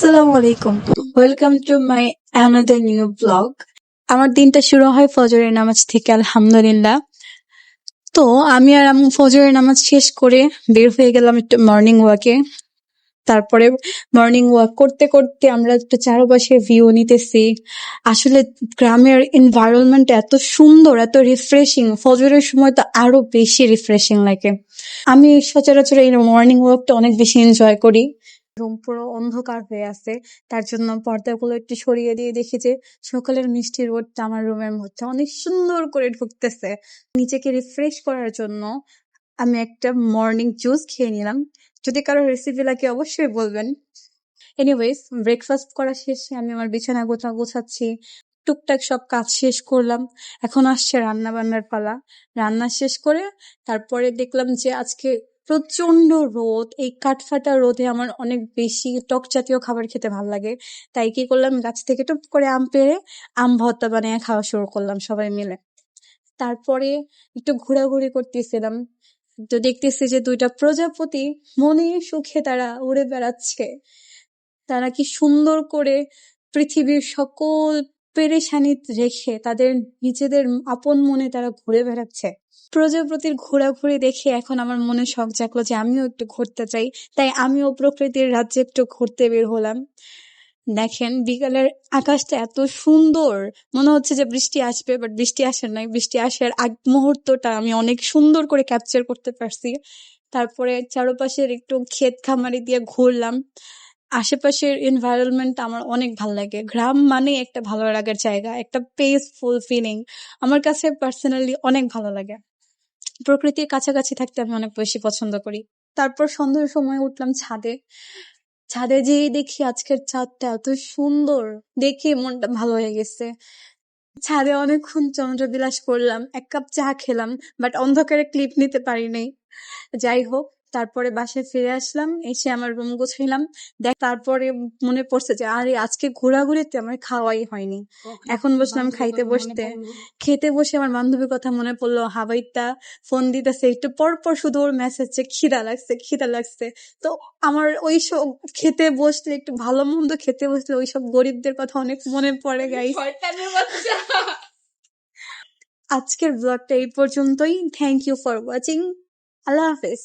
আসসালামু আলাইকুম। Welcome to my another new blog. আমার দিনটা শুরু হয় ফজরের নামাজ থেকে, আলহামদুলিল্লাহ। তো আমি আর আম্মু ফজরের নামাজ শেষ করে বের হয়ে গেলাম একটু মর্নিং ওয়াকে। তারপরে মর্নিং ওয়াক করতে করতে আমরা একটু চারপাশে ভিউ নিতেছি। আসলে গ্রামের এনভায়রনমেন্ট এত সুন্দর, এত রিফ্রেশিং। ফজরের সময় তো আরো বেশি রিফ্রেশিং লাগে। আমি সচরাচর এই মর্নিং ওয়াকটা অনেক বেশি এনজয় করি। রুম পুরো অন্ধকার হয়ে আছে, তার জন্য পর্দাগুলো একটু সরিয়ে দিয়ে দেখি যে সকালের মিষ্টি রোদটা আমার রুমের মধ্যে অনেক সুন্দর করে ঢুকতেছে। নিজেকে রিফ্রেশ করার জন্য আমি একটা মর্নিং জুস খেয়ে নিলাম। যদি কারো রেসিপি লাগে অবশ্যই বলবেন। এনিওয়েজ, ব্রেকফাস্ট করা শেষে আমি আমার বিছানা গোছাচ্ছি, টুকটাক সব কাজ শেষ করলাম। এখন আসছে রান্না বান্নার পালা। রান্না শেষ করে তারপরে দেখলাম যে আজকে প্রচন্ড রোদ। এই কাঠফাটা রোদে আমার অনেক বেশি টক জাতীয় খাবার খেতে ভালো লাগে। তাই কি করলাম, গাছ থেকে টুপ করে আম পেড়ে আম ভর্তা বানিয়ে খাওয়া শুরু করলাম সবাই মিলে। তারপরে একটু ঘোরাঘুরি করতেছিলাম, তো দেখতেছি যে দুইটা প্রজাপতি মনে সুখে তারা উড়ে বেড়াচ্ছে। তারা কি সুন্দর করে পৃথিবীর সকল পেরেশানি রেখে তাদের নিজেদের আপন মনে তারা ঘুরে বেড়াচ্ছে। প্রজাপতির ঘোরাঘুরি দেখে এখন আমার মনে শখ জাগলো যে আমিও একটু ঘুরতে চাই। তাই আমিও প্রকৃতির রাজ্যে একটু ঘুরতে বের হলাম। দেখেন, বিকালের আকাশটা এত সুন্দর, মনে হচ্ছে যে বৃষ্টি আসবে, বাট বৃষ্টি আসে নাই। বৃষ্টি আসার আগ মুহূর্তটা আমি অনেক সুন্দর করে ক্যাপচার করতে পারছি। তারপরে চারপাশের একটু ক্ষেত খামারি দিয়ে ঘুরলাম। আশেপাশের এনভায়রনমেন্ট আমার অনেক ভালো লাগে। গ্রাম মানে একটা ভালো লাগার জায়গা, একটা পিসফুল ফিলিং। আমার কাছে পার্সোনালি অনেক ভালো লাগে। প্রকৃতির কাছাকাছি থাকতে আমি অনেক বেশি পছন্দ করি। তারপর সন্ধ্যার সময় উঠলাম ছাদে। ছাদে যেয়ে দেখি আজকের চাঁদটা এত সুন্দর, দেখে মনটা ভালো হয়ে গেছে। ছাদে অনেকক্ষণ চন্দ্রবিলাস করলাম, এক কাপ চা খেলাম, বাট অন্ধকারে ক্লিপ নিতে পারি নাই। যাই হোক, তারপরে বাসায় ফিরে আসলাম, এসে আমার রুম গোছাইলাম। তারপরে মনে পড়ছে যে আরে আজকে ঘোরাঘুরিতে আমার খাওয়াই হয়নি। এখন বসলাম খেতে বসে আমার বান্ধবীর কথা মনে পড়লো। হাবাইতা ফোন দিতেছে একটু পর পর, শুধু ওর মেসেজ যে খিদা লাগছে। তো আমার ওইসব খেতে বসলে, একটু ভালো মন্দ খেতে বসলে ওইসব গরিবদের কথা অনেক মনে পড়ে গাইস। আজকের ব্লগটা এই পর্যন্তই। Thank you for watching. আল্লাহ হাফেজ।